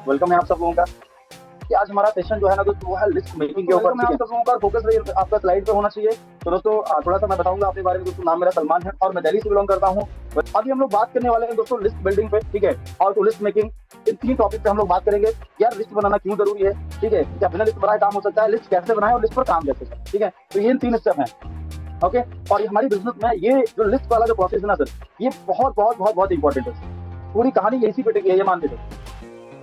Welcome है आप सब लोगों का कि आज हमारा सेशन जो है ना दोस्तों वो है लिस्ट मेकिंग के ऊपर। मैं आप सब लोगों का फोकस आपका स्लाइड पे होना चाहिए। तो दोस्तों थोड़ा सा मैं बताऊंगा अपने बारे में। दोस्तों नाम मेरा सलमान है और मैं दिल्ली से बिलोंग करता हूँ। अभी हम लोग बात करने वाले हैं दोस्तों लिस्ट बिल्डिंग पे, ठीक है, और तो लिस्ट मेकिंग, इन तीन टॉपिक पे हम लोग बात करेंगे। यार लिस्ट बनाना क्यों जरूरी है, ठीक है, क्या बिना लिस्ट बनाए काम हो सकता है, लिस्ट कैसे बनाए और लिस्ट पर काम कैसे करें, ठीक है। तो ये तीन स्टेप है, ओके। और ये हमारी बिजनेस में ये जो लिस्ट वाला जो प्रोसेस है ना सर, ये बहुत बहुत बहुत बहुत इंपॉर्टेंट है। पूरी कहानी इसी पे टिकी है, ये मान के चलो।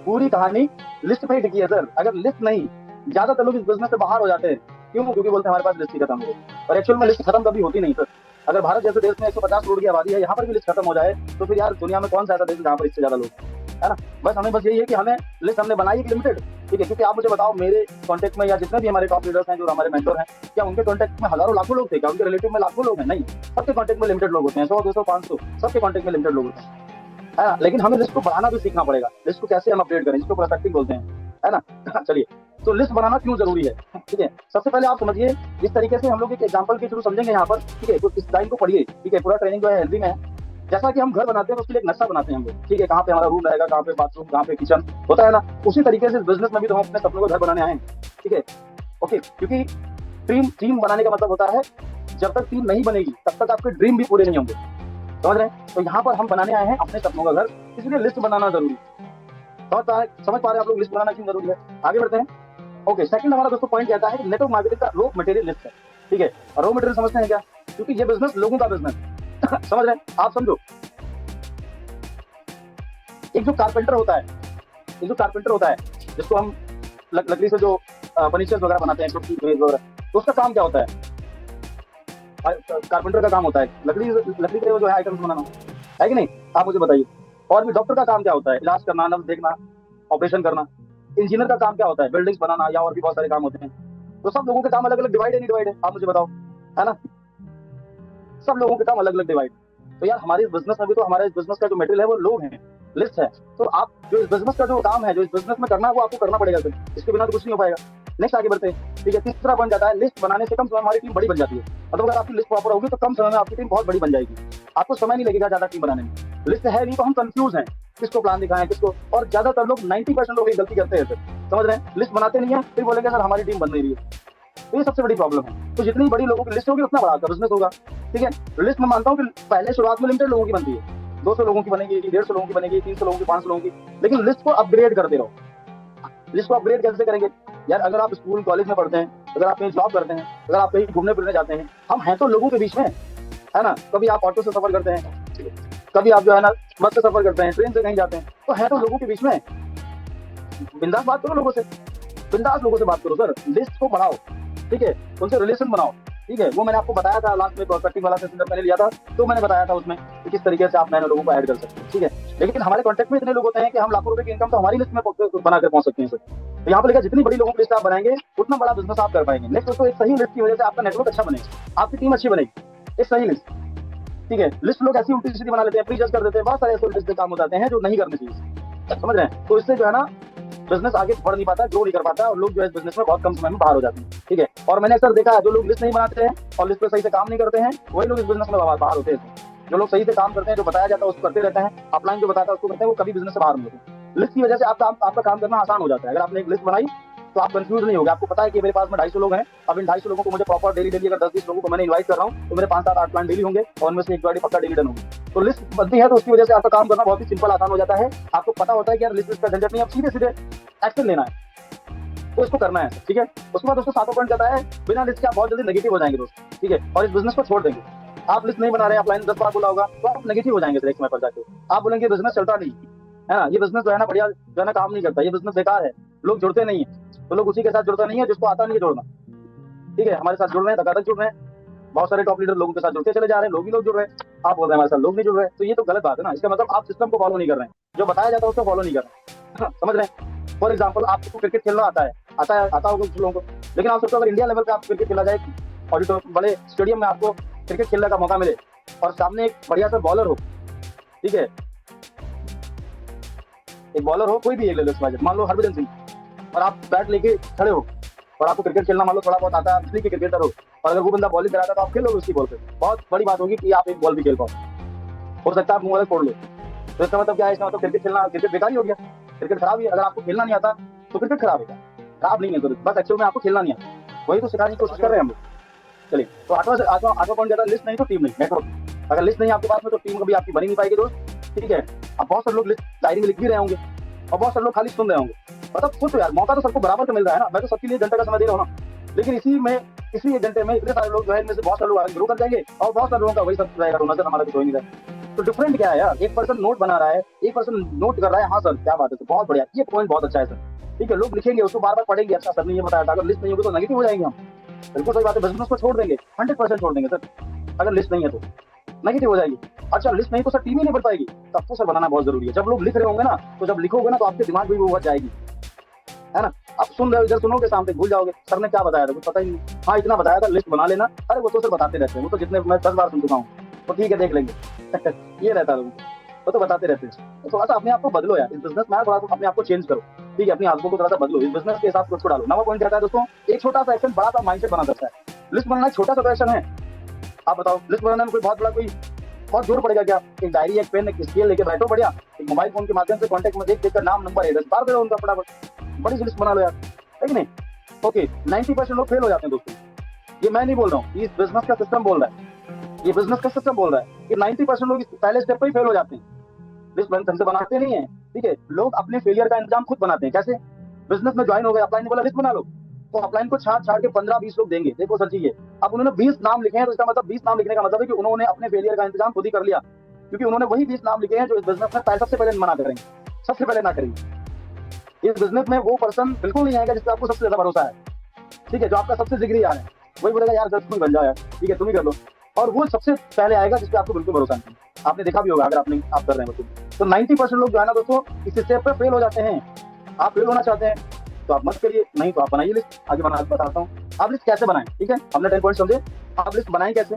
पूरी कहानी लिस्ट पे ही टिकी है सर। अगर लिस्ट नहीं, ज्यादातर लोग इस बिजनेस से बाहर हो जाते हैं। क्यों? क्योंकि बोलते हैं हमारे पास लिस्ट ही खत्म हो गई। और एक्चुअल में लिस्ट खत्म कभी होती नहीं सर। अगर भारत जैसे देश में 150 करोड़ की आबादी है, यहाँ पर भी लिस्ट खत्म हो जाए तो फिर यार दुनिया में कौन सा ऐसा देश है जहाँ पर इससे ज्यादा लोग है ना। बस हमें बस यही है कि हमें लिस्ट हमने बनाई लिमिटेड, ठीक है। क्योंकि आप मुझे बताओ, मेरे कॉन्टेक्ट में या जितने भी हमारे टॉप लीडर्स हैं, जो हमारे मेंटर हैं, क्या उनके कॉन्टेक्ट में हजारों लाखों लोग थे? क्या उनके रिलेटिव में लाखों लोग हैं? नहीं, सबके कॉन्टेक्ट में लिमिटेड लोग होते हैं, 100 200 500, सबके कॉन्टेक्ट में लिमिटेड लोग होते हैं, है ना। लेकिन हमें लिस्ट को बढ़ाना भी सीखना पड़ेगा। लिस्ट को कैसे हम अपडेट करें, जिसको प्रोस्पेक्टिंग बोलते हैं, है ना। चलिए, तो लिस्ट बनाना क्यों जरूरी है, ठीक है। सबसे पहले आप समझिए, इस तरीके से हम लोग एक एग्जांपल के थ्रू समझेंगे यहाँ पर, ठीक है। तो इस लाइन को पढ़िए, ठीक है। पूरा ट्रेनिंग जो है हेल्दी में है। जैसा कि हम घर बनाते हैं तो उसके लिए एक नक्शा बनाते हैं हम लोग, ठीक है। कहाँ पे हमारा रूम रहेगा, कहाँ पे बाथरूम, कहाँ पे किचन होता है ना। उसी तरीके से बिजनेस में भी तो हम अपने सपनों को घर बनाने आए हैं, ठीक है, ओके। क्योंकि टीम टीम बनाने का मतलब होता है, जब तक टीम नहीं बनेगी तब तक आपके ड्रीम भी पूरे नहीं होंगे, समझ रहे हैं। तो यहाँ पर हम बनाने आए हैं अपने सपनों का घर, इसलिए लिस्ट बनाना जरूरी है। समझ पा रहे हैं आप लोग लिस्ट बनाना क्यों जरूरी है? आगे बढ़ते हैं। ओके, सेकंड हमारा दोस्तों पॉइंट कहता है कि नेटवर्क मार्केटिंग का रॉ मटेरियल लिस्ट है, ठीक है। रॉ मटेरियल समझते हैं क्या? क्योंकि ये बिजनेस लोगों का बिजनेस समझ रहे हैं आप? समझो, एक जो कारपेंटर होता है, एक जो कारपेंटर होता है, जिसको हम लकड़ी से जो फर्नीचर वगैरह बनाते हैं, वगैरह, तो उसका काम क्या होता है? कारपेंटर का काम होता है लकड़ी लकड़ी के जो है आइटम्स बनाना, है कि नहीं? आप मुझे बताइए। और भी डॉक्टर का काम क्या होता है? इलाज करना, नब्ज देखना, ऑपरेशन करना। इंजीनियर का काम क्या होता है? बिल्डिंग्स बनाना, या और भी बहुत सारे काम होते हैं। तो सब लोगों के काम अलग अलग डिवाइड है, नहीं डिवाइड है? आप मुझे बताओ, है ना। सब लोगों के काम अलग अलग डिवाइड। तो यार हमारे इस बिजनेस में भी तो हमारे इस बिजनेस का जो मटेरियल है वो लोग हैं, लिस्ट है। तो आप जो इस बिजनेस का जो काम है, जो इस बिजनेस में करना है, वो आपको करना पड़ेगा सर। इसके बिना तो कुछ नहीं हो पाएगा। नेक्स्ट आगे बढ़ते हैं, ठीक है। तीसरा बन जाता है, लिस्ट बनाने से कम समय हमारी टीम बड़ी बन जाती है। मतलब अगर आपकी लिस्ट प्रॉपर होगी तो कम समय में आपकी टीम बहुत बड़ी बन जाएगी। आपको समय नहीं लगेगा ज्यादा टीम बनाने में। लिस्ट है नहीं तो हम कंफ्यूज हैं, किसको प्लान दिखाएं, किसको। और ज्यादातर लोग 90% लोग एक गलती करते हैं सर, समझ रहे हैं। लिस्ट बनाते नहीं है, फिर बोलेंगे सर हमारी टीम बन नहीं रही है। तो ये सबसे बड़ी प्रॉब्लम है। तो जितनी बड़ी लोगों की लिस्ट होगी उतना बड़ा आपका बिजनेस होगा, ठीक है। लिस्ट में मानता हूँ कि पहले शुरुआत में लिमिटेड लोगों की बनती है, 200 लोगों की बनेगी, 150 लोगों की बनेगी, 300 लोगों की, 500 लोगों की। लेकिन लिस्ट को अपग्रेड करते रहो। लिस्ट को अपग्रेड कैसे करेंगे यार? अगर आप स्कूल कॉलेज में पढ़ते हैं, अगर आप कहीं जॉब करते हैं, अगर आप कहीं घूमने फिरने जाते हैं, हम हैं तो लोगों के बीच में, है ना। कभी आप ऑटो से सफर करते हैं, कभी आप जो है ना बस से सफर करते हैं, ट्रेन से कहीं जाते हैं, तो है तो लोगों के बीच में। बिंदास बात करो लोगों से, बिंदास लोगों से बात करो सर। लिस्ट को बढ़ाओ, ठीक है, उनसे रिलेशन बनाओ, ठीक है। वो मैंने आपको बताया था लास्ट में, प्रोस्पेक्टिंग वाला सेशन जब मैंने लिया था, तो मैंने बताया था उसमें कि किस तरीके से आप नए लोगों को ऐड कर सकते हैं, ठीक है। लेकिन हमारे कॉन्टेक्ट में इतने लोग होते हैं कि हम लाखों रुपए की इनकम तो हमारी लिस्ट में बनाकर पहुंच सकते हैं सर। तो यहाँ पर लिखा, जितनी बड़ी लोगों की लिस्ट आप बनाएंगे उतना बड़ा बिजनेस आप कर पाएंगे। नेक्स्ट दोस्तों, एक सही लिस्ट की वजह से आपका नेटवर्क अच्छा बनेगा, आपकी टीम अच्छी बनेगी। एक सही लिस्ट, ठीक है। लिस्ट लोग ऐसी उल्टी सीधी बना लेते हैं, प्री जज कर देते हैं, बहुत सारे ऐसे उल्टे काम हो जाते हैं जो नहीं करने चाहिए, समझ रहे हैं। तो इससे जो है ना बिजनेस आगे बढ़ नहीं पाता, ग्रो नहीं कर पाता, और लोग जो है इस बिजनेस में बहुत कम समय में बाहर हो जाते हैं, ठीक है। और मैंने अक्सर देखा है, जो लोग लिस्ट नहीं बनाते हैं और लिस्ट पे सही से काम नहीं करते हैं, वही लोग इस बिजनेस में बाहर होते हैं। जो लोग सही से काम करते हैं, जो बताया जाता है उसको करते रहते हैं, अपलाइन जो बताता है उसको करते हैं, वो कभी बिजनेस से बाहर नहीं होते। लिस्ट की वजह से आपका काम करना आसान हो जाता है। अगर आपने एक लिस्ट बनाई तो आप कंफ्यूज नहीं होगे। आपको पता है कि मेरे पास में 250 लोग हैं, अब इन 250 लोगों को मुझे प्रॉपर डेली अगर 10-20 लोगों को मैंने इन्वाइट कर रहा हूँ, तो मेरे 5-7-8 प्लान डेली होंगे, और उनमें से एक गाड़ी पक्का डेली डन होगी। तो लिस्ट बनती है तो उसकी वजह से आपका काम करना बहुत ही सिंपल, आसान हो जाता है। आपको पता होता है कि यार लिस्ट का झंझट नहीं, अब सीधे सीधे एक्शन लेना है, तो इसको करना है, ठीक है। उसके बाद दोस्तों सातों पॉइंट कहता है, बिना लिस्ट के आप बहुत जल्दी नेगेटिव हो जाएंगे दोस्त, ठीक है, और इस बिजनेस को छोड़ देंगे। आप लिस्ट नहीं बना रहे, ऑफलाइन 10 बार बोला होगा, तो आप नेगेटिव हो जाएंगे एक समय पर जाके। आप बोलेंगे बिजनेस चलता नहीं, है ना, ये बिजनेस जो है ना बढ़िया जो है ना काम नहीं करता, ये बिजनेस बेकार है, लोग जुड़ते नहीं है। तो लोग उसी के साथ जुड़ता नहीं है जिसको आता नहीं है जोड़ना, ठीक है। हमारे साथ जुड़ रहे हैं, धकाधक जुड़ रहे हैं, बहुत सारे टॉप लीडर लोगों के साथ जुड़ते चले जा रहे हैं, लोग ही लोग जुड़ रहे हैं। आप बोल रहे हैं हमारे साथ लोग नहीं जुड़ रहे हैं, तो ये तो गलत बात है ना। इसका मतलब आप सिस्टम को फॉलो नहीं कर रहे हैं, जो बताया जाता है उसको फॉलो नहीं कर रहे हैं, समझ रहे हैं। फॉर एग्जाम्पल, आपको क्रिकेट खेलना आता होगा कुछ लोगों को, लेकिन आप सोचो अगर इंडिया लेवल पे आप क्रिकेट खेला जाए, ऑडिटोरियम बड़े स्टेडियम में आपको क्रिकेट खेलने का मौका मिले, और सामने एक बढ़िया सा बॉलर हो, ठीक है, एक बॉलर हो, कोई भी एक ले लो, मान लो हरभजन सिंह, और आप बैट लेके खड़े हो, और आपको क्रिकेट खेलना मान लो थोड़ा बहुत आता है, असली के क्रिकेटर हो, और अगर वो बंदा बॉलिंग कराता है तो आप खेलोगे उसकी बॉल पे, बहुत बड़ी बात होगी कि आप एक बॉल भी खेल पाओ। हो सकता है आप मुंह वाले फोड़ लो। तो इसका मतलब क्या है? इसका मतलब क्रिकेट खेलना, क्रिकेट बेकार ही हो गया, क्रिकेट खराब ही है, अगर आपको खेलना नहीं आता तो क्रिकेट खराब है क्या? खराब नहीं है, तो बस एक्चुअल में आपको खेलना नहीं आता, वही तो सिखाने की कोशिश कर रहे हैं हम लोग। चलिए, तो आठवां पॉइंट कहता है लिस्ट नहीं तो टीम नहीं, नेटवर्क। अगर लिस्ट नहीं है आपके पास में तो टीम कभी आपकी बनी नहीं पाएगी दोस्त, ठीक है। अब बहुत सारे लोग लिस्ट डायरी में लिख भी रहे होंगे और बहुत सारे लोग खाली सुन रहे होंगे, मतलब सोचो यार, मौका तो सबको बराबर का मिल रहा है ना, मैं तो सबके लिए घंटे का समय दे रहा हूँ ना, लेकिन इसी एक घंटे में इतने सारे लोग जो है, इनमें से बहुत सारे लोग आगे ग्रो कर जाएंगे और बहुत सारे लोगों का वही सब रहेगा, तो नजर हमारा कुछ हो नहीं रहा। तो डिफरेंट क्या है यार, एक पर्सन नोट बना रहा है, एक पर्सन नोट कर रहा है, हाँ सर क्या बात है सर, बहुत बढ़िया, ये पॉइंट बहुत अच्छा है सर, ठीक है। लोग लिखेंगे उसको बार बार पढ़ेंगे, अच्छा सर ने ये बताया था, अगर लिस्ट नहीं होगी तो नेगेटिव हो जाएंगे हम, बिल्कुल सही बात है, बिजनेस को छोड़ देंगे, 100% छोड़ देंगे सर, अगर लिस्ट नहीं है तो नेगेटिव हो जाएगी। अच्छा लिस्ट नहीं तो सर टीम ही नहीं बन पाएगी, तब तो सर बनाना बहुत जरूरी है। जब लोग लिख रहे होंगे ना, तो जब लिखोगे ना तो आपके दिमाग में भी वो बात जाएगी, है ना। आप सुन रहे हो, इधर सुनोगे, सामने भूल जाओगे सर ने क्या बताया था, कुछ पता ही नहीं, हाँ इतना बताया था, लिस्ट बना लेना, अरे वो तो सर बताते रहते हैं, वो तो जितने मैं 10 बार सुन चुका हूँ, तो ठीक है देख लेंगे ये रहता है, वो तो बताते रहते हैं। तो थोड़ा सा अपने आप को बदलो यार, इस बिजनेस में थोड़ा सा अपने आप को चेंज करो, ठीक है, अपनी आदतों को थोड़ा सा बदलो, इस बिजनेस के हिसाब से उसको डालो। नवा पॉइंट कहता है दोस्तों, एक छोटा सा एक्शन बड़ा सा माइंडसेट बना सकता है। लिस्ट बनाना एक छोटा सा एक्शन है, आप बताओ लिस्ट बनाने में कोई बहुत बड़ा कोई बहुत जोर पड़ेगा क्या? एक डायरी, एक पेन, एक स्केल लेके बैठो, बढ़िया एक मोबाइल फोन के माध्यम से कॉन्टेक्ट में देख कर नाम, नंबर, एड्रेस बार करो उनका, फटाफट बड़ी सी लिस्ट बना लो यार, है कि नहीं। ओके, 90% लोग फेल हो जाते हैं दोस्तों, ये मैं नहीं बोल रहा हूँ, इस बिजनेस का सिस्टम बोल रहा है, ये बिजनेस का सिस्टम बोल रहा है कि 90% लोग इस पहले स्टेप पर ही फेल हो जाते हैं, लिस्ट ढंग से बनाते नहीं है, ठीक है। लोग अपने फेलियर का इंतजाम खुद बनाते हैं, कैसे? बिजनेस में ज्वाइन हो गए, अपलाइन ने बोला लिस्ट बना लो, तो अपलाइन को छाड़ छाड़ के 15-20 लोग देंगे, देखो सर जी ये, अब उन्होंने 20 नाम लिखे हैं, तो इसका मतलब 20 नाम लिखने का मतलब है कि उन्होंने अपने फेलियर का इंतजाम खुद ही कर लिया, क्योंकि उन्होंने वही 20 नाम लिखे हैं जो इस बिजनेस में सबसे पहले मना करेंगे, सबसे पहले ना करेंगे। इस बिजनेस में वो पर्सन बिल्कुल नहीं आएगा जिससे आपको सबसे ज्यादा भरोसा है, ठीक है, जो आपका सबसे जिगरी यार है, वही बोलेगा यार तुम बन जाओ यार, ठीक है तुम ही कर लो, और वो सबसे पहले आएगा जिसपे आपको बिल्कुल भरोसा नहीं। आपने देखा भी होगा, अगर आप कर रहे हैं तो 90% लोग जो है ना दोस्तों इस स्टेप पे फेल हो जाते हैं। आप फेल होना चाहते हैं तो आप मत करिए, नहीं तो आप बनाइए लिस्ट, आगे बताता हूँ आप लिस्ट कैसे बनाएं, ठीक है। हमने 10 पॉइंट समझे, आप लिस्ट बनाएं कैसे।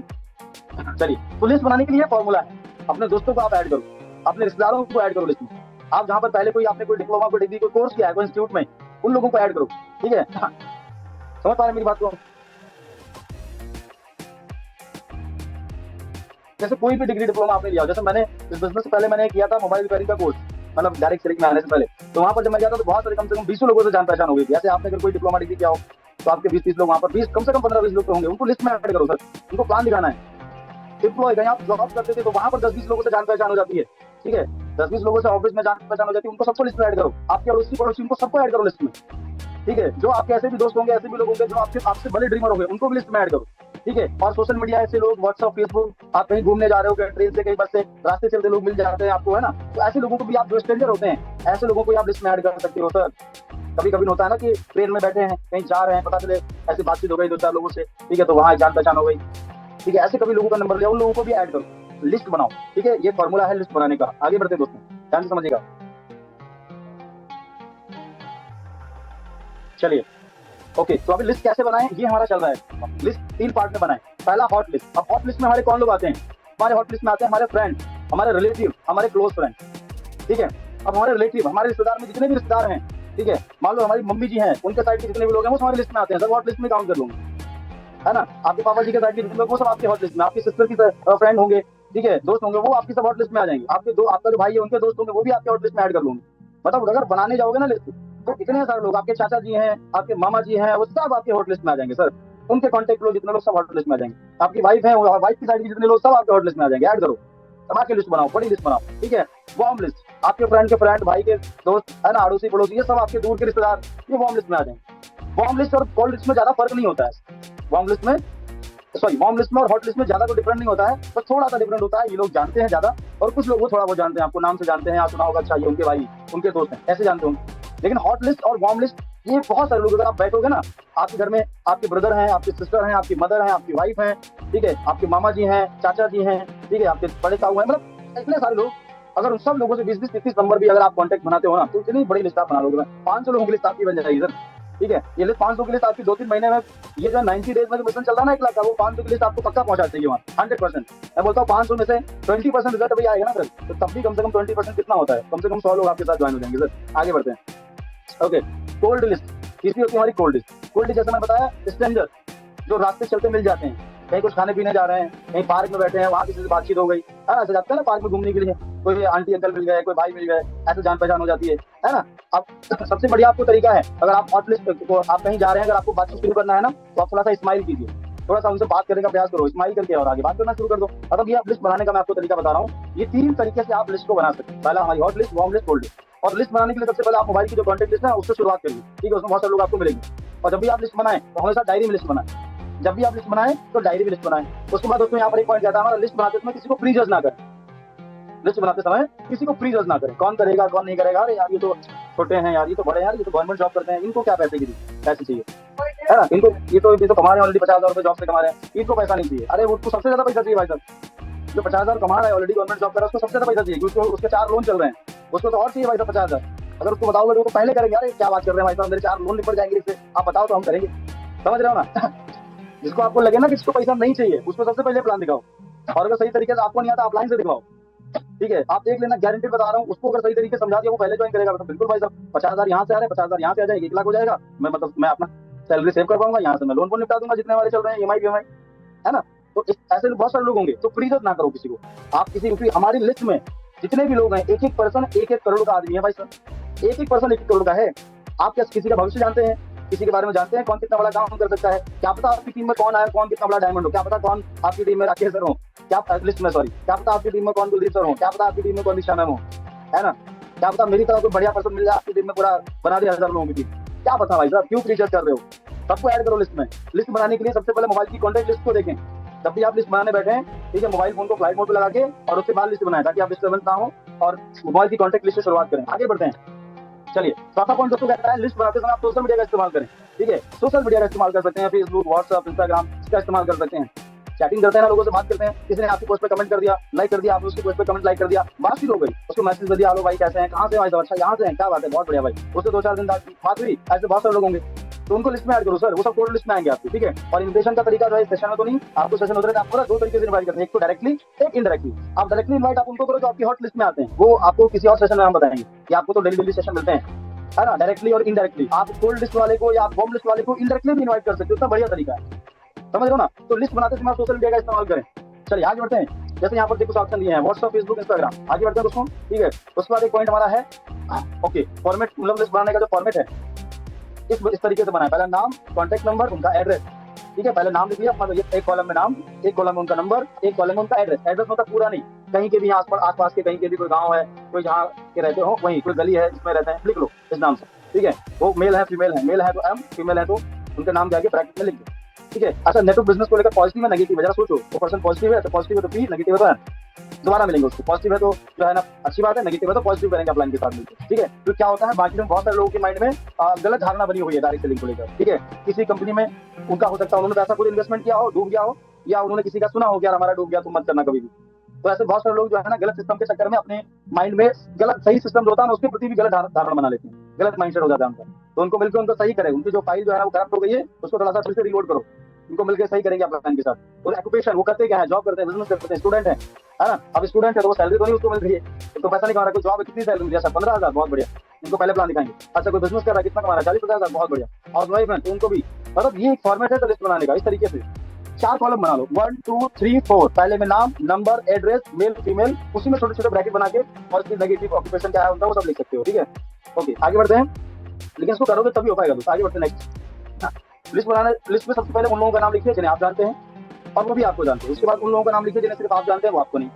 चलिए, तो लिस्ट बनाने के लिए फॉर्मूला है, अपने दोस्तों को आप ऐड करो, अपने रिश्तेदारों को ऐड करो लिस्ट में, आप जहाँ पर पहले कोई आपने कोई डिप्लोमा, कोई डिग्री, कोई कोर्स किया है कोई इंस्टीट्यूट में, उन लोगों को ऐड करो, ठीक है। समझ पा रहे मेरी बात को? जैसे कोई भी डिग्री डिप्लोमा आपने लिया, जैसे मैंने इस बिजनेस से पहले मैंने किया था मोबाइल रिपेयरिंग का कोर्स, मतलब डायरेक्ट सेलिंग में आने से पहले, तो वहाँ पर जब मैं गया था तो बहुत सारे कम से कम 20 लोगों से जान पहचान हो गई थी। ऐसे आपने अगर कोई डिप्लोमा डिग्री किया हो तो आपके 20-30 लोग वहाँ पर, 20 कम से कम 15-20 लोग तो होंगे, उनको लिस्ट में ऐड करो सर, उनको प्लान दिखाना है। एम्प्लॉय कहीं आप जॉब करते थे तो वहाँ पर 10-20 लोगों से जान पहचान हो जाती है, ठीक है, 10-20 लोगों से ऑफिस में जान पहचान हो जाती है, उनको सबको लिस्ट में ऐड करो, आपके अड़ोसी पड़ोसी उनको सबको ऐड करो लिस्ट में, ठीक है। जो आपके ऐसे भी दोस्त होंगे, ऐसे भी लोग होंगे जो आपसे बड़े ड्रीमर होंगे, उनको भी लिस्ट में ऐड करो, ठीक है। और सोशल मीडिया ऐसे लोग, व्हाट्सएप, फेसबुक, आप कहीं घूमने जा रहे हो, ट्रेन से, कहीं बस से, रास्ते चलते लोग मिल जाते हैं आपको, है ना, तो ऐसे लोगों को भी आप, जो स्ट्रेंजर होते हैं, ऐसे लोगों को आप लिस्ट में ऐड कर सकते हो सर। कभी कभी होता है ना कि ट्रेन में बैठे हैं, कहीं जा रहे हैं, पता चले ऐसी बातचीत हो गई 2-4 लोगों से, ठीक है, तो वहाँ जान पहचान हो गई, ठीक है, ऐसे कभी लोगों का नंबर लिया, उन लोगों को भी ऐड करो, लिस्ट बनाओ, ठीक है। ये फॉर्मूला है लिस्ट बनाने का। आगे बढ़ते दोस्तों, ध्यान से समझिएगा। चलिए, ओके, तो अभी लिस्ट कैसे बनाएं ये हमारा चल रहा है। लिस्ट 3 पार्ट में बनाएं। पहला हॉट लिस्ट। अब हॉट लिस्ट में हमारे कौन लोग आते हैं? हमारे हॉट लिस्ट में आते हैं हमारे फ्रेंड, हमारे रिलेटिव, हमारे क्लोज फ्रेंड, ठीक है। अब हमारे रिलेटिव, हमारे रिश्तेदार में जितने भी रिश्तेदार हैं, ठीक है, मान लो हमारी मम्मी जी हैं, उनके साइड के जितने भी लोग हैं वो हमारी लिस्ट में आते हैं, सब हॉट लिस्ट में काउंट कर लूंगा, है ना। आपके पापा जी के साइड के जितने लोग वो सब आपके हॉट लिस्ट में, आपकी सिस्टर की फ्रेंड होंगे, ठीक है, दोस्त होंगे, वो आपकी सब हॉट लिस्ट में आ जाएंगे। आपका जो भाई है उनके दोस्त होंगे वो भी आपके हॉट लिस्ट में ऐड कर लूंगे। मतलब अगर बनाने जाओगे ना लिस्ट, तो इतने सारे लोग, आपके चाचा जी हैं, आपके मामा जी हैं, वो सब आपके हॉट लिस्ट में आ जाएंगे सर। उनके कॉन्टेक्ट लोग जितने लोग सब हॉट लिस्ट में आ जाएंगे। आपकी वाइफ है, वाइफ की साइड के जितने लोग सब आपके हॉट लिस्ट में आ जाएंगे। ऐड करो, समाज की लिस्ट बनाओ, बड़ी लिस्ट बनाओ, ठीक है। वार्म लिस्ट, आपके फ्रेंड, भाई के दोस्त, है ना, अड़ोसी पड़ोसी, ये सब आपके दूर के रिश्तेदार, ये वार्म लिस्ट में आ जाएंगे। वार्म लिस्ट और कोल्ड लिस्ट में ज्यादा फर्क नहीं होता है। वार्म लिस्ट में और हॉट लिस्ट में ज्यादा कोई डिफरेंट नहीं होता है, बस थोड़ा सा डिफरेंट होता है। ये लोग जानते हैं ज्यादा, और कुछ लोग वो थोड़ा बहुत जानते हैं, आपको नाम से जानते हैं, आप सुना होगा, अच्छा ये उनके भाई, उनके दोस्त हैं, ऐसे जानते होंगे। लेकिन हॉट लिस्ट और वार्म लिस्ट, ये बहुत सारे लोग, अगर आप बैठोगे ना, आपके घर में आपके ब्रदर हैं, आपकी सिस्टर हैं, आपकी मदर हैं, आपकी वाइफ हैं, ठीक है, आपके मामा जी हैं, चाचा जी हैं, ठीक है, आपके बड़े ताऊ हैं, मतलब इतने सारे लोग, अगर उन सब लोगों से 20-20, 30 नंबर भी अगर आप कॉन्टेक्ट बनाते हो ना, तो इतनी बड़ी लिस्ट आप बना लोगे। 500 लोगों की लिस्ट आपकी बन जाएगी सर, ठीक है। ये लिस्ट 500 की लिस्ट आपकी 2-3 महीने में, ये जो 90 डेज में जो मिशन चल रहा है ना 1 लाख का, वो 500 की लिस्ट आपको पक्का पहुंचा देगी वहाँ, 100%। मैं बोलता हूँ 500 में से 20% रिजल्ट अभी आएगा ना सर, तो तब भी कम से कम 20% कितना होता है, कम से कम 100 लोग आपके साथ ज्वाइन हो जाएंगे सर। आगे बढ़ते हैं। Okay, cold list. तीसरी होती है हमारी कोल्ड लिस्ट। कोल्ड लिस्ट जैसे मैंने बताया, स्ट्रेंजर, जो रास्ते चलते मिल जाते हैं, कहीं कुछ खाने पीने जा रहे हैं, कहीं पार्क में बैठे हैं, वहां किसी से बातचीत हो गई, है ना, ऐसे जाते हैं ना पार्क में घूमने के लिए, कोई आंटी अंकल मिल गए, कोई भाई मिल गए, ऐसे जान पहचान हो जाती है ना। अब सबसे बढ़िया आपको तरीका है, अगर आप हॉट लिस्ट को आप कहीं जा रहे हैं, अगर आपको बातचीत शुरू करना है ना, तो आप थोड़ा सा स्माइल कीजिए, थोड़ा सा उनसे बात करने का प्रयास करो, स्माइल करके और आगे बात करना शुरू कर दो। मतलब ये आप लिस्ट बनाने का मैं आपको तरीका बता रहा हूँ। ये 3 तरीके से आप लिस्ट को बना सकते हैं। पहला हमारी hot list, warm list, cold list. और लिस्ट बनाने के लिए सबसे पहले आप मोबाइल की जो कॉन्टेक्ट लिस्ट है उससे शुरुआत करिए, ठीक है। उसमें बहुत सारे लोग आपको मिलेंगे। और जब भी आप लिस्ट बनाएं तो हमेशा डायरी में लिस्ट बनाएं। जब भी आप लिस्ट बनाएं तो डायरी में लिस्ट बनाएं। उसके बाद दोस्तों यहाँ पर एक पॉइंट कहता है हमारा, लिस्ट बनाते समय किसी को प्री जज ना करें। लिस्ट बनाते समय किसी को प्री जज ना करें, कौन करेगा कौन नहीं करेगा, अरे यार ये तो छोटे हैं यार, ये तो बड़े हैं यार, ये तो गवर्नमेंट जॉब करते हैं, इनको क्या पैसे की पैसे चाहिए, है ना। इनको ये तो कमा रहे हैं ऑलरेडी 50,000 रुपए जॉब से कमा रहे हैं, इनको पैसा नहीं चाहिए। अरे उसको सबसे ज्यादा पैसा चाहिए भाई साहब, जो 50,000 कमा रहा है ऑलरेडी गवर्नमेंट जॉब कर रहा है, उसको सबसे ज्यादा पैसा चाहिए, क्योंकि उसके 4 लोन चल रहे हैं, उसको तो और चाहिए भाई साहब 50,000। अगर उसको बताओगे तो पहले करेंगे, अरे क्या बात कर रहे हैं भाई साहब, मेरे 4 लोन निपट जाएंगे इससे, आप बताओ तो हम करेंगे। समझ रहे हो ना। जिसको आपको लगे ना कि इसको पैसा नहीं चाहिए, उसको सबसे पहले प्लान दिखाओ। और अगर सही तरीके से आपको नहीं आता, आप लाइन से दिखाओ, ठीक है। आप देख लेना, गारंटी बता रहा हूँ, उसको अगर सही तरीके से समझा दिया वो पहले ज्वाइन करेगा। तो बिल्कुल भाई साहब 50,000 यहाँ से आ रहे हैं, 50,000 यहाँ से आ जाएगा, 1 लाख हो जाएगा, मैं मतलब मैं अपना सैलरी सेव कर पाऊंगा, यहाँ से मैं लोन को निपटा दूंगा जितने हमारे चल रहे हैं ईएमआई वीएमआई, है ना। तो ऐसे बहुत सारे लोग होंगे, तो फ्री ना करो किसी को आप। क्योंकि हमारी लिस्ट में जितने भी लोग हैं, एक एक पर्सन 1-1 करोड़ का आदमी है भाई साहब, एक एक पर्सन 1-1 करोड़ का है। आप क्या किसी का भविष्य जानते हैं, किसी के बारे में जानते हैं, कौन कितना बड़ा काम कर सकता है? क्या पता आपकी टीम में कौन आया, कौन कितना बड़ा डायमंड हो, क्या पता कौन आपकी टीम में राकेश सर हो, क्या लिस्ट में सॉरी, क्या पता आपकी टीम में कौन कुलदीप सर हो, क्या पता आपकी टीम में कौन दिशा मैम हो, है ना। क्या पता मेरी तरह कोई बढ़िया पर्सन मिल जाए आपकी टीम में, पूरा बना दिया 1000 लोगों की टीम, क्या पता भाई साहब। क्यों प्रीचर कर रहे हो? सबको ऐड करो लिस्ट में। लिस्ट बनाने के लिए सबसे पहले मोबाइल की कॉन्टेक्ट लिस्ट को देखें। जब भी आप लिस्ट बनाने बैठे, ठीक है, मोबाइल फोन को फ्लाइट मोड पे लगा के और उसके बाद लिस्ट बनाएं, ताकि आप डिस्टर्बेंस ना हो, और मोबाइल की कॉन्टेक्ट लिस्ट से शुरुआत करें। आगे बढ़ते हैं। चलिए, चौथा पॉइंट दोस्तों कहता है, लिस्ट बनाते समय आप सोशल मीडिया का इस्तेमाल करें, ठीक है। सोशल मीडिया का इस्तेमाल कर सकते हैं, फेसबुक, व्हाट्सएप, इंस्टाग्राम, इसका इस्तेमाल कर सकते हैं। चैटिंग करते हैं ना, लोगों से बात करते हैं, किसी ने आपकी पोस्ट पे कमेंट कर दिया, लाइक कर दिया, आपने उसकी पोस्ट पे कमेंट लाइक कर दिया, बात शुरू हो गई, उसको मैसेज कर दिया, हेलो भाई कैसे हैं, कहाँ से भाई साहब, अच्छा यहाँ से हैं, क्या बात है, बहुत बढ़िया भाई, उससे 2-4 दिन बात हुई, ऐसे बहुत सारे लोग होंगे, तो उनको लिस्ट में ऐड करो सर, वो सब टोटल लिस्ट में आएंगे आपकी, ठीक है। और इन्विटेशन का तरीका जो है, सेशन में तो नहीं, आपको सेशन होता है, आपको 2 तरीके से इनवाइट करते हैं, एक तो डायरेक्टली, एक इनडायरेक्टली। आप डायरेक्टली इनवाइट आप उनको करो जो आपकी हॉट लिस्ट में आते हैं, वो आपको किसी और सेशन में हम बताएंगे कि आपको तो डेली सेशन मिलते हैं, है ना। डायरेक्टली और इनडायरेक्टली आप कोल्ड लिस्ट वाले को या वार्म लिस्ट वाले को इनडायरेक्टली भी इनवाइट कर सकते हो, इतना बढ़िया तरीका है, समझ रहे हो ना। तो लिस्ट बनाते समय सोशल मीडिया का इस्तेमाल करें। चलिए आगे बढ़ते हैं। जैसे यहाँ पर कुछ ऑप्शन दिए हैं, व्हाट्सएप, फेसबुक, इंस्टाग्राम। आगे बढ़ते हैं दोस्तों, ठीक है। उसके बाद एक पॉइंट हमारा है ओके, फॉर्मेट, मतलब लिस्ट बनाने का जो फॉर्मेट है इस तरीके से बनाए। पहला नाम, कॉन्टेक्ट नंबर, उनका एड्रेस, ठीक है। पहले नाम लिखिए अपना, एक कॉलम में नाम, एक कॉलम में उनका नंबर, एक कॉलम में उनका एड्रेस। एड्रेस मतलब पूरा नहीं, कहीं के भी आसपास के कहीं के भी कोई गाँव है, कोई जहाँ के रहते हो वहीं कोई गली है जिसमें रहते हैं, लिख लो इस नाम से, ठीक है। वो मेल है फीमेल है, मेल है तो एम, फीमेल है तो उनके नाम के आगे ब्रैकेट में लिख दो, ठीक है। अच्छा, नेटवर्क बिजनेस को लेकर पॉजिटिव है नेगेटिव है, जरा सोचो। वो पर्सन पॉजिटिव है तो पॉजिटिव है तो पी, नेगेटिव है तो है, दोबारा मिलेंगे उसको। पॉजिटिव है तो जो है ना अच्छी बात है, नेगेटिव है तो पॉजिटिव करेंगे अपलाइन के साथ मिलकर, ठीक है। तो क्या होता है, बाकी में बहुत सारे लोगों के माइंड में गलत धारणा बनी हुई है डायरेक्ट सेलिंग को लेकर, ठीक है। किसी कंपनी में उनका हो सकता है उन्होंने पैसा खुद इन्वेस्टमेंट किया हो, डूब गया हो, या उन्होंने किसी का सुना हो कि यार हमारा डूब गया, तुम मत करना कभी भी। तो ऐसे बहुत सारे लोग जो है ना गलत सिस्टम के चक्कर में अपने माइंड में गलत, सही सिस्टम जो होता है ना उसके प्रति भी गलत धारणा बना लेते हैं, गलत माइंडसेट हो जाता है उनका। तो उनको मिलकर उनको सही करे, उनकी जो फाइल जो है ना वो करप्ट हो गई है, उसको थोड़ा सा फिर से रिलोड करो, उनको मिलकर सही करेंगे अपने प्लान के साथ। और ऑक्यूपेशन, वो करते क्या है, जॉब करते हैं, बिजनेस करते हैं, स्टूडेंट है ना। अब स्टूडेंट है तो वो सैलरी तो नहीं उसको मिल रही है, तो पैसा नहीं कमा रहा। कोई जॉब कितनी सैलरी मिली, 15,000, बहुत बढ़िया, इनको पहले प्लान दिखाएंगे। अच्छा, कोई बिजनेस कर रहा है, कितना कमा रहा है, 40-50,000, बहुत बढ़िया। और वही फ्रेंड उनको भी, मतलब ये एक फॉर्मेट है तो लिस्ट बनाने का। इस तरीके से 4 कॉलम बना लो, 1 2 3 4। पहले में नाम, नंबर, एड्रेस, मेल फीमेल, उसी में छोटे छोटे ब्रैकेट बना के, और उसकी नेगेटिव ऑक्यूपेशन क्या है उनका वो सब लिख सकते हो, ठीक है। ओके, आगे बढ़ते हैं, लेकिन इसको करोगे तभी हो पाएगा। आगे बढ़ते हैं नेक्स्ट। लिस्ट बनाने, लिस्ट में सबसे पहले उन लोगों का नाम लिखिए जिन्हें आप जानते हैं और वो भी आपको जानते हैं। उसके बाद उन लोगों का नाम लिखिए जिन्हें सिर्फ आप जानते हैं, वो आपको नहीं,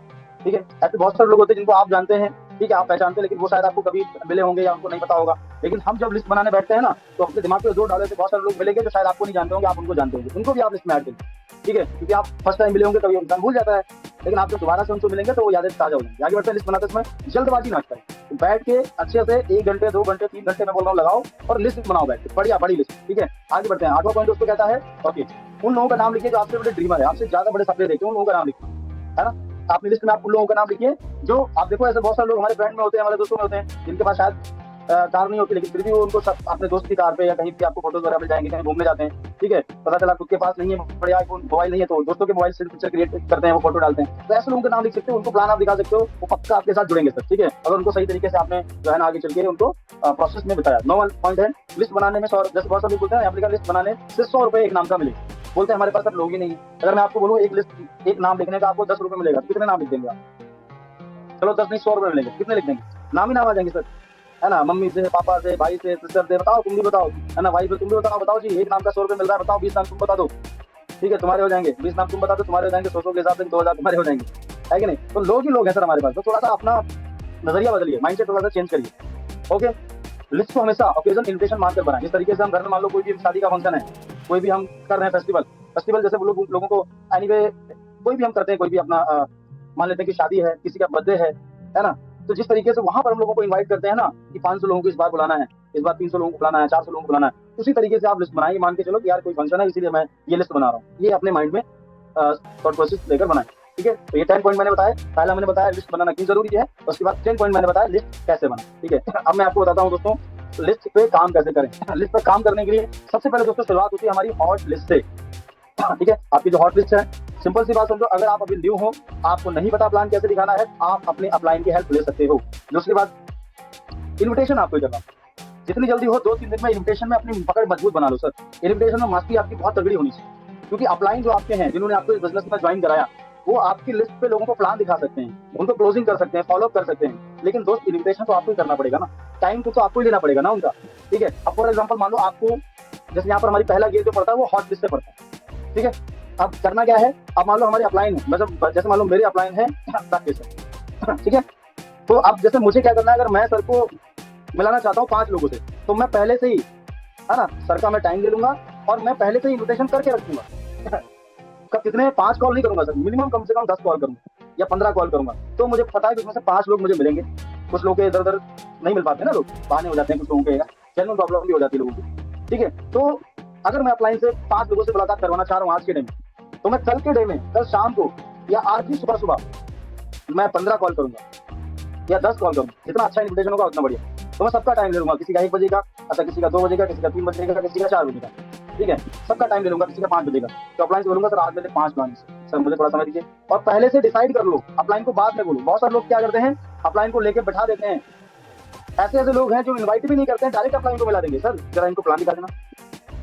ठीक है। ऐसे बहुत सारे लोग होते हैं जिनको आप जानते हैं, ठीक है, आप पहचानते हैं, लेकिन वो शायद आपको कभी मिले होंगे या उनको नहीं पता होगा। लेकिन हम जब लिस्ट बनाने बैठते हैं ना, तो अपने दिमाग पे जोर डाले से बहुत सारे लोग मिलेंगे जो शायद आपको नहीं जानते होंगे, आप उनको जानते होंगे, उनको भी आप लिस्ट में ऐड करें, ठीक है। क्योंकि आप फर्स्ट टाइम मिले होंगे तभी इंसान भूल जाता है, लेकिन आप जब दोबारा से उनको मिलेंगे तो वो यादें ताजा हो जाएंगी। आगे बढ़ते हैं। लिस्ट बनाते समय जल्दबाजी ना करें, तो बैठ के अच्छे से 1 घंटे 2 घंटे 3 घंटे में बोल रहा हूँ लगाओ और लिस्ट बनाओ बैठ के, बढ़िया बड़ी लिस्ट, ठीक है। आगे बढ़ते हैं। 8वां पॉइंट उसको कहता है ओके, उन लोगों का नाम लिखिए जो आपसे बड़े ड्रीमर है, आपसे ज्यादा बड़े सपने देखते हैं, उन लोगों का नाम लिखिए, है ना। अपनी लिस्ट में आप उन लोगों का नाम लिखिए जो आप देखो, ऐसे बहुत सारे लोग हमारे फ्रेंड में होते हैं, हमारे दोस्तों में होते हैं, जिनके पास शायद कार नहीं होती, लेकिन फिर भी वो उनको अपने दोस्त की कार पे या कहीं भी आपको फोटोज वगैरह मिल जाएंगे, कहीं घूमने जाते हैं, ठीक है। पता चला खुद के पास नहीं है बढ़िया आईफोन मोबाइल नहीं है, तो दोस्तों के मोबाइल से पिक्चर क्रिएट करते हैं, वो फोटो डालते हैं। तो ऐसे लोगों का नाम लिख सकते हो, उनको प्लान आप दिखा सकते हो, वो पक्का आपके साथ जुड़ेंगे सर, ठीक है, अगर उनको सही तरीके से आपने जो है ना आगे चल के उनको प्रोसेस में बताया। 9वां पॉइंट है, लिस्ट बनाने में 100, जैसे बहुत सारे लोग बोलते हैं यहाँ लिस्ट बनाने सिर्फ 100 रुपए एक नाम का मिले, बोलते हैं हमारे पास लोग ही नहीं है। अगर मैं आपको बोलूँ एक लिस्ट, एक नाम लिखने का आपको 10 रुपए मिलेगा, तो कितने नाम लिख देंगे आप? चलो 10 नहीं 100 रुपए मिलेंगे, कितने लिख देंगे? नाम ही नाम आ जाएंगे सर, है ना? मम्मी से, पापा से, भाई से, सिस्टर से, बताओ तुम भी बताओ, है ना? भाई से तुम भी बताओ, बताओ जी एक नाम का 100 रुपए मिल रहा है, बताओ 20 नाम तुम बता दो, ठीक है तुम्हारे हो जाएंगे। 20 नाम तुम बता दो, तुम्हारे हो जाएंगे, 100 के हिसाब से 2000 तुम्हारे हो जाएंगे, है कि नहीं? तो लोग ही लोग हैं सर हमारे पास, तो थोड़ा सा अपना नजरिया बदलिए, माइंडसेट थोड़ा सा चेंज करिए। ओके, लिस्ट को हमेशा ओकेजन इन्विटेशन मानकर बनाएं। जिस तरीके से हम घर में मान लो कोई भी शादी का फंक्शन है, कोई भी हम कर रहे हैं फेस्टिवल, फेस्टिवल जैसे लोगों को एनीवे कोई भी हम करते हैं, कोई भी अपना मान लेते हैं कि शादी है, किसी का बर्थडे है ना? तो जिस तरीके से वहां पर हम लोगों को इनवाइट करते हैं ना कि 500 लोगों को इस बार बुलाना है, इस बार 300 लोगों को बुलाना है, 400 लोगों को बुलाना है, उसी तरीके से आप लिस्ट बनाइए, मान के चलो कि यार कोई फंक्शन है इसीलिए मैं ये लिस्ट बना रहा हूँ, ये अपने माइंड में थॉट प्रोसेस लेकर बनाए। ठीक है, तो ये 10 पॉइंट मैंने बताया। पहला मैंने बताया लिस्ट बनाना क्यों जरूरी है, उसके बाद 10 पॉइंट मैंने बताया लिस्ट कैसे बनाए। ठीक है, अब मैं आपको बताता हूँ दोस्तों लिस्ट पे काम कैसे करें। लिस्ट पे काम करने के लिए सबसे पहले दोस्तों शुरुआत होती है हमारी हॉट लिस्ट से। ठीक है, आपकी जो हॉट लिस्ट है, सिंपल सी बात समझो, अगर आप अभी न्यू हो, आपको नहीं पता प्लान कैसे दिखाना है, आप अपने अपलाइन की हेल्प ले सकते हो। दूसरी बात, इन्विटेशन आपको करना, जितनी जल्दी हो 2-3 दिन में इन्विटेशन में अपनी पकड़ मजबूत बना लो सर। इन्विटेशन में मास्टरी आपकी बहुत तगड़ी होनी चाहिए, क्योंकि अपलाइन जो आपके हैं, जिन्होंने आपको इस बिजनेस में ज्वाइन कराया, वो आपकी लिस्ट पे लोगों को प्लान दिखा सकते हैं, उनको क्लोजिंग कर सकते हैं, फॉलोअप कर सकते हैं, लेकिन दोस्त इन्विटेशन तो आपको ही करना पड़ेगा ना, टाइम तो आपको ही लेना पड़ेगा ना उनका। ठीक है, अब फॉर एग्जाम्पल मान लो आपको, जैसे यहाँ पर हमारी पहला गेट जो पड़ता है वो हॉट लिस्ट से पड़ता है। ठीक है, अब करना क्या है, अब मान लो हमारी अपलाइन है, मतलब जैसे मान लो मेरे अपलाइन है राकेश सर। ठीक है, तो अब जैसे मुझे क्या करना है, अगर मैं सर को मिलाना चाहता हूँ 5 लोगों से, तो मैं पहले से ही, है ना, सर का मैं टाइम ले लूंगा और मैं पहले से ही इन्विटेशन करके रखूंगा। कितने 5 कॉल नहीं करूंगा सर, मिनिमम कम से कम 10 कॉल करूंगा या 15 कॉल करूंगा, तो मुझे पता है कि उसमें से 5 लोग मुझे मिलेंगे। कुछ लोग के इधर उधर नहीं मिल पाते ना, लोग बहाने हो जाते हैं, कुछ लोगों के जनरल प्रॉब्लम भी हो जाती है लोगों की। ठीक है, तो अगर मैं अपलाइन से 5 लोगों से मुलाकात करवाना चाह रहा हूँ आज के डे में, तो मैं कल के डे में, कल शाम को या आज भी सुबह सुबह मैं 15 कॉल करूंगा या 10 कॉल करूंगा, जितना अच्छा इन्विटेशन होगा उतना बढ़िया। तो मैं सबका टाइम ले लूंगा, किसी का 1 बजे का, अच्छा किसी का 2 बजे का, किसी का 3 बजे का, किसी का 4 बजे का। ठीक है, सबका टाइम ले लूंगा, किसी का 5 बजे का। तो अपलाइन से बोलूंगा सर आज मेरे 5 प्लान, सर मुझे थोड़ा समय दीजिए, और पहले से डिसाइड कर लो, अपलाइन को बाद में बोलो। बहुत सारे लोग क्या करते हैं, अपलाइन को लेकर बैठा देते हैं। ऐसे ऐसे लोग हैं जो इन्वाइट भी नहीं करते हैं, डायरेक्ट अपलाइन को मिला देंगे, सर जरा इनको प्लान दिखा देना।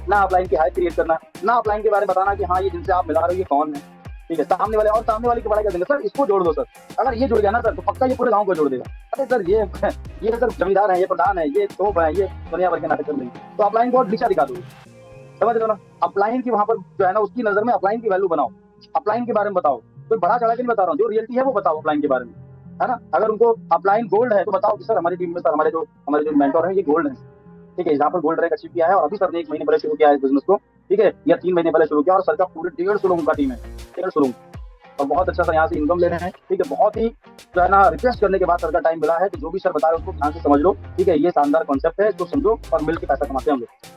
ना अपलाइन की हाइट क्रिएट करना, ना अपलाइन के बारे में बताना कि हाँ ये जिनसे आप मिला रहे हो ये कौन है। ठीक है, सामने वाले, और सामने वाले की बड़ाई कर देंगे, सर इसको जोड़ दो सर, अगर ये जुड़ गया ना सर तो पक्का ये पूरे गांव को जोड़ देगा। अरे सर ये सर जमींदार है, ये प्रधान है, ये तोप है, ये दुनिया भर के नाटक कर देंगे। तो अपलाइन को नीचा दिखा दो, समझ रहे हो ना? अपलाइन की वहां पर जो है ना, उसकी नजर में अपलाइन की वैल्यू बनाओ, अपलाइन के बारे में बताओ, कोई बड़ा चढ़ा के नहीं बता रहा हूँ, जो रियलिटी है वो बताओ अपलाइन के बारे में, है ना? अगर उनको अपलाइन गोल्ड है तो बताओ कि सर हमारी टीम में सर हमारे जो मेंटोर है ये गोल्ड है। ठीक है, यहाँ पर गोल्ड रैंक अचीव किया है, और अभी सर ने 1 महीने पहले शुरू किया है इस बिजनेस को। ठीक है, या 3 महीने पहले शुरू किया, और सर का पूरे 150 लोगों का टीम है, 150 लोग, और बहुत अच्छा सर यहाँ से इनकम ले रहे हैं। ठीक है, बहुत ही जो है ना रिक्वेस्ट करने के बाद सर का टाइम मिला है, तो जो भी सर बता रहे हैं उसको ध्यान से समझ लो। ठीक है, ये शानदार कॉन्सेप्ट है, इसको समझो और मिलकर पैसा कमाते हैं हम लोग।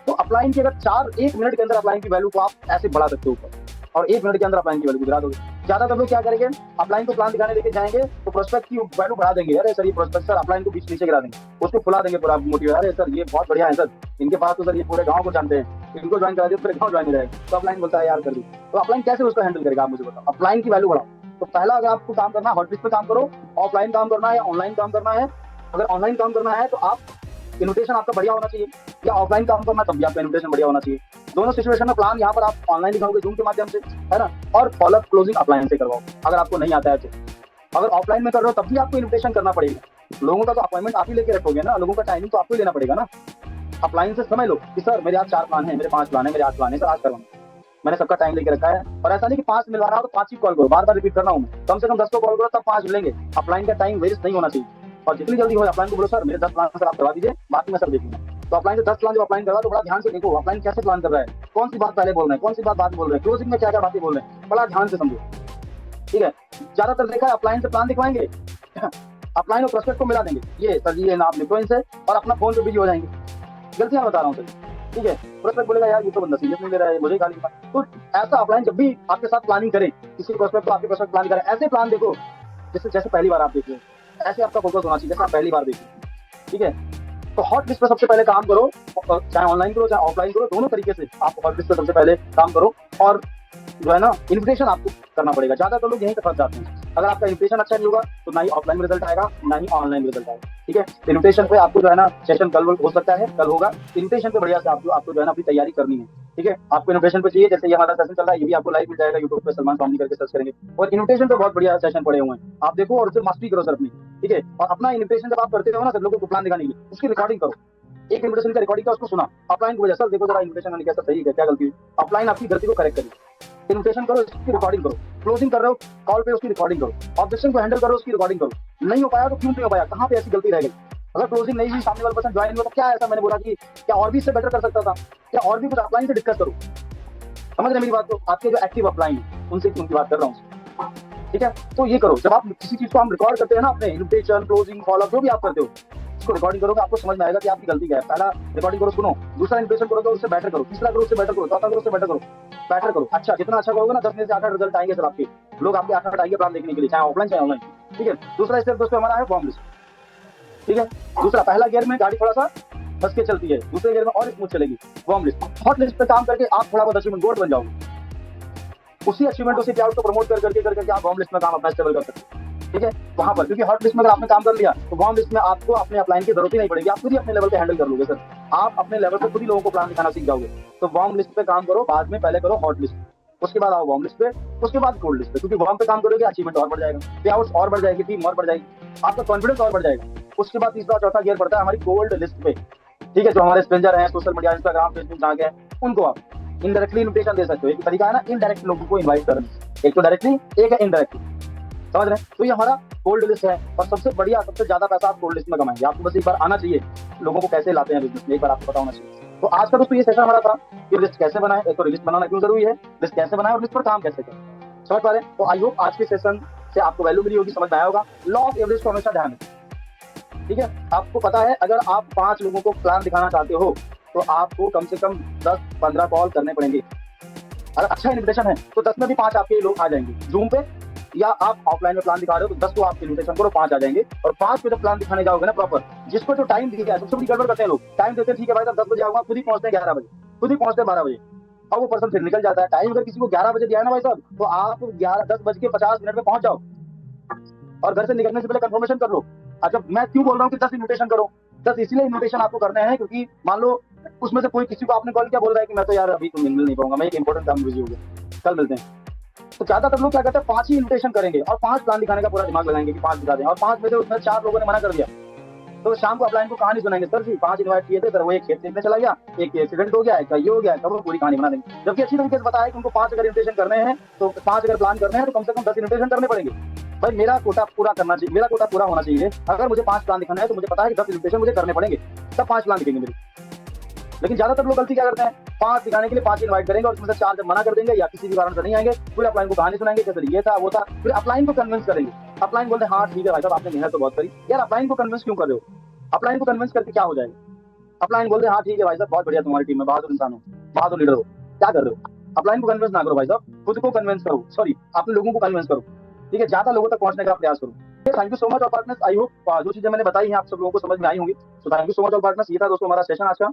तो अपलाइन की अगर 1 मिनट के अंदर अपलाइन की वैल्यू को आप ऐसे बढ़ा सकते हो ऊपर, और 1 मिनट के अंदर अपलाइन की वैल्यू गिरा दोगे। ज्यादातर लोग क्या करेंगे, अपलाइन को प्लान दिखाने लेके जाएंगे तो प्रोस्पेक्ट की वैल्यू बढ़ा देंगे, अरे सर ये प्रोस्पेक्ट सर अपलाइन को बीच नीचे गिरा देंगे, उसको फुला देंगे पूरा मोटिवेट, अरे सर ये बहुत बढ़िया है सर, इनके पास तो सर ये पूरे गांव को जानते हैं, इनको ज्वाइन करा दिए पूरे गांव ज्वाइन रहेगा। तो अपलाइन बोलता है यार कर दी, तो अपलाइन कैसे उसको हैंडल करेगा आप मुझे बताओ। अपलाइन की वैल्यू बढ़ाओ। तो पहला, अगर आपको काम करना है हॉट लिस्ट पे काम करो, ऑफलाइन काम करना है या ऑनलाइन काम करना है। अगर ऑनलाइन काम करना है तो आप इन्विटेशन आपका बढ़िया होना चाहिए, या ऑफलाइन काम करना तब भी आपका इन्विटेशन बढ़िया होना चाहिए। दोनों सिचुएशन में प्लान यहाँ पर आप ऑनलाइन दिखाओगे जूम के माध्यम से, है ना, और फॉलोअप क्लोजिंग अपलाइन से करवाओ अगर आपको नहीं आता है तो। अगर ऑफलाइन में कर रहे हो तब भी आपको इन्विटेशन करना पड़ेगा, लोगों का तो अपॉइंटमेंट आप ही लेके रखोगे ना, लोगों का टाइमिंग तो आपको लेना पड़ेगा ना। अपलाइन से समझ लो कि सर मेरे आज 4 प्लान है, मेरे 5 प्लान है, मेरे 8 प्लान है सर, आज करवाना, मैंने सबका टाइम लेके रखा है। और ऐसा नहीं कि 5 मिलवा रहा हो तो 5 ही कॉल करो, बार बार रिपीट करना हूँ, कम से कम 10 को कॉल करो तब 5 मिलेंगे। अपलाइन का टाइम वेस्ट नहीं होना चाहिए, और जितनी जल्दी हो अपलाइन को बोलो सर मेरे 10 प्लान सर आप करवा दीजिए, बाकी मैं सर देखूंगा। तो अपलाइन से 10 प्लान जब अपलाइन करवा तो बड़ा ध्यान से देखो अपलाइन कैसे प्लान कर रहा है, कौन सी बात पहले बोल रहे हैं, कौन सी बात बाद में बोल रहे हैं, क्लोजिंग में क्या क्या बातें बोल रहे हैं, बड़ा ध्यान से समझो। ठीक है, ज्यादातर देखा है अपलाइन से प्लान दिखवाएंगे, अपलाइन और प्रोस्पेक्ट को मिला देंगे, ये सर जी ये नाम लिखो इनसे, और अपना फोन पे बिजी हो जाएंगे। गलतियां बता रहा हूँ सर। ठीक है, प्रोस्पेक्ट बोलेगा यार ये तो बंदा सीरियस नहीं ले रहा है, मुझे गाली। तो ऐसा अपलाइन जब भी आपके साथ प्लानिंग करें, किसी प्रोस्पेक्ट को आपके प्रोस्पेक्ट प्लान करें, ऐसे प्लान देखो जैसे पहली बार आप देख रहे हो, ऐसे आपका फोकस होना चाहिए जैसे आप पहली बार देख रहे हो। ठीक है, तो हॉट लिस्ट पे सबसे पहले काम करो, चाहे ऑनलाइन करो चाहे ऑफलाइन करो, दोनों तरीके से आप हॉट लिस्ट पे सबसे पहले काम करो। और जो है ना इन्विटेशन आपको करना पड़ेगा, ज्यादातर लोग यहीं पे फंस जाते हैं। अगर आपका इन्विटेशन अच्छा नहीं होगा तो ना ही ऑफलाइन में रिजल्ट आएगा ना ही ऑनलाइन में रिजल्ट आएगा। ठीक है, इन्विटेशन पे आपको जो है ना सेशन कल हो सकता है, कल होगा। इन्विटेशन पे बढ़िया से आपको जो है ना अपनी तैयारी करनी है। ठीक है, आपको इन्विटेशन पे चाहिए, जैसे ये हमारा सेशन चल रहा है, ये भी आपको लाइव मिल जाएगा यूट्यूब पे, सलमान फैमिली करके सर्च करेंगे। और इन्विटेशन पे बहुत बढ़िया सेशन पड़े हुए हैं, आप देखो और उसे मास्टरी करो सर अपनी। ठीक है, और अपना इन्विटेशन जब आप करते हो ना सर लोगों को प्लान दिखाने के लिए, उसकी रिकॉर्डिंग करो। एक इन्विटेशन का रिकॉर्डिंग का उसको सुना, अपलाइन को सर देखो जरा इन्विटेशन मैंने कैसा सही है क्या गलती हुई, अपलाइन आपकी गलती को करेक्ट करिए। इन्विटेशन करो, इसकी रिकॉर्डिंग करो, क्लोजिंग कर रहे हो कॉल पे उसकी रिकॉर्डिंग करो, ऑब्जेक्शन को हैंडल करो उसकी रिकॉर्डिंग करो। नहीं हो पाया तो क्यों नहीं हो पाया, कहाँ पे ऐसी गलती रह गई। अगर क्लोजिंग नहीं हुई, सामने वाला पर्सन ज्वाइन हुआ, तो क्या ऐसा मैंने बोला कि क्या और भी इससे बेटर कर सकता था, क्या और भी कुछ अपलाइन से डिस्कस करो। समझ रहे मेरी बात को, आपके जो एक्टिव अपलाइन है उनसे उनकी बात कर रहा हूँ। ठीक है, तो ये करो, जब आप किसी चीज को हम रिकॉर्ड करते हैं ना, अपने इन्विटेशन क्लोजिंग फॉलोअप जो भी आप करते हो, इसको रिकॉर्डिंग करोगे आपको समझ में आएगा कि आपकी गलती क्या है। पहला रिकॉर्डिंग करो, सुनो, दूसरा इन्विटेशन करो तो उससे बेटर करो, तीसरा करो उससे बेटर करो, चौथा करो उससे बेटर करो, बेटर करो। अच्छा, जितना अच्छा करोगे ना 10 में से 8 रिजल्ट आएंगे सर आपके, लोग आपके 8 आएंगे प्लान देखने के लिए, चाहे ऑफलाइन चाहे ऑनलाइन। ठीक है, दूसरा स्टेप दोस्तों हमारा है फॉर्म लिस्ट। ठीक है, दूसरा, पहला गियर में गाड़ी थोड़ा सा फंस के चलती है, दूसरे गियर में और स्मूथ चलेगी। फॉर्म लिस्ट, हॉट लिस्ट पे काम करके आप थोड़ा बहुत अचीवमेंट बोर्ड बन जाओगे, उसी अचीवमेंट उसी क्लाउड को प्रमोट कर करके आप फॉर्म लिस्ट में काम अपना स्टेबल कर सकते हैं। ठीक है, वहां पर, क्योंकि हॉट लिस्ट में अगर आपने काम कर लिया तो फॉर्म लिस्ट में आपको अपने अपलाइन की जरूरत ही नहीं पड़ेगी, आप खुद ही अपने लेवल पे हैंडल कर लोगे सर। आप अपने लेवल पे खुद ही लोगों को प्लान दिखाना सीख जाओगे। तो फॉर्म लिस्ट पे काम करो, बाद में पहले करो हॉट लिस्ट, उसके बाद आओ वार्म लिस्ट पे, उसके बाद कोल्ड लिस्ट पे, क्योंकि वार्म पे काम करोगे अचीवमेंट और बढ़ जाएगा, पे आउट्स और बढ़ जाएगी, टीम और बढ़ जाएगी, आपका कॉन्फिडेंस और बढ़ जाएगा। उसके बाद तीसरा चौथा गियर पड़ता है हमारी कोल्ड लिस्ट पे। ठीक है, जो हमारे स्ट्रेंजर हैं सोशल मीडिया इंस्टाग्राम फेसबुक जहाँ के हैं, उनको आप इनडायरेक्टली इन्विटेशन दे सकते हो। एक तरीका है ना इनडायरेक्ट लोगों को इनवाइट करना, एक तो डायरेक्टली एक है इनडायरेक्टली, समझ रहे हैं। तो ये हमारा कोल्ड लिस्ट है, और सबसे बढ़िया सबसे ज्यादा पैसा आप कोल्ड लिस्ट में कमाएंगे। आपको बस एक बार आना चाहिए लोगों को कैसे लाते हैं बिजनेस में, एक बार आपको पता होना चाहिए। तो आज का दोस्तों ये सेशन हमारा था कि लिस्ट कैसे बनाए, एक तो लिस्ट बनाना क्यों जरूरी है, लिस्ट कैसे बनाए और लिस्ट पर काम कैसे करें, समझ पा रहे हैं। तो आई होप आज के सेशन से आपको वैल्यू मिली होगी, समझ में आया होगा। लॉ ऑफ एवरेज को हमेशा ध्यान रखें। ठीक है, आपको पता है अगर आप 5 लोगों को प्लान दिखाना चाहते हो तो आपको कम से कम 10-15 कॉल करने पड़ेंगे। अगर अच्छा इन्विटेशन है तो 10 में भी 5 आपके लोग आ जाएंगे जूम पे, या आप ऑफलाइन में प्लान दिखा रहे हो तो 10 को आप इन्विटेशन करो, 5 आ जाएंगे। और 5 को जब प्लान दिखाने जाओगे ना प्रॉपर, जिसको जो टाइम दिया है, सबसे बड़ी गड़बड़ करते हैं लोग, टाइम देते हैं ठीक है भाई साहब 10 बजे आऊंगा, खुद ही पहुंचते हैं 11 बजे, खुद ही पहुंचते हैं 12 बजे, और वो पर्सन फिर निकल जाता है। टाइम अगर किसी को 11 बजे दिया है ना भाई साहब, तो आप 10:50 में पहुंच जाओ, और घर से निकलने से पहले कंफर्मेशन कर लो। अच्छा, मैं क्यों बोल रहा हूँ कि 10 इन्विटेशन करो, 10 इसलिए इन्विटेशन आपको करने हैं क्योंकि मान लो उसमें से कोई किसी को आपने कॉल किया, बोल रहा है कि मैं तो यार अभी तो मिल नहीं पाऊंगा, मैं एक इंपॉर्टेंट काम बिजी हो गया, कल मिलते हैं। तो ज्यादातर लोग क्या करते हैं 5 ही इन्विटेशन करेंगे और 5 प्लान दिखाने का पूरा दिमाग लगाएंगे कि 5 दिखा दें, और 5 में से उसमें 4 लोगों ने मना कर दिया, तो शाम को अपलाइन को कहानी सुनाएंगे, सर जी 5 इन्वाइट किए थे सर, वो एक खेत देखने चला गया, एक एक्सीडेंट हो गया, एक ये हो गया, तब वो पूरी कहानी बना देंगे। जबकि अच्छी तरीके से बताया कि उनको 5 अगर इन्विटेशन करने हैं, तो 5 अगर प्लान करने हैं तो कम से कम 10 इन्विटेशन करने पड़ेंगे। भाई मेरा कोटा पूरा करना चाहिए, मेरा कोटा पूरा होना चाहिए। अगर मुझे 5 प्लान दिखाना है तो मुझे पता है कि 10 इन्विटेशन मुझे करने पड़ेंगे, तब 5 प्लान दिखेंगे मेरे। लेकिन ज्यादातर लोग गलती क्या करते हैं, 5 दिखाने के लिए 5 इन्वाइट करेंगे और उसमें से 4 जब मना कर देंगे या किसी भी कारण से नहीं आएंगे, फिर अपलाइन को कहानी सुनाएंगे कि ये था वो था, फिर अपलाइन को कन्विंस करेंगे। अपलाइन बोलते हैं हाँ ठीक है भाई साहब आपने मेहनत तो बहुत करी, यार अपलाइन को कन्विंस क्यों कर रहे हो, अपलाइन को कन्विंस करके क्या हो जाएगा। अपलाइन बोलते हैं हाँ ठीक है भाई साहब बहुत बढ़िया तुम्हारी टीम में बहादुर इंसान हो, बहादुर लीडर हो, क्या कर रहे हो। अपलाइन को कन्विंस ना करो भाई साहब, खुद को कन्विंस करो, सॉरी अपने लोगों को कन्विंस करो। ठीक है, ज्यादा लोगों तक पहुंचने का प्रयास करो। थैंक यू सो मच और पार्टनर्स, आई होप जो चीजें मैंने बताई हैं आप सब लोगों को समझ में आई होंगी। तो थैंक यू सो मच और पार्टनर्स, ये था दोस्तों हमारा सेशन आज का।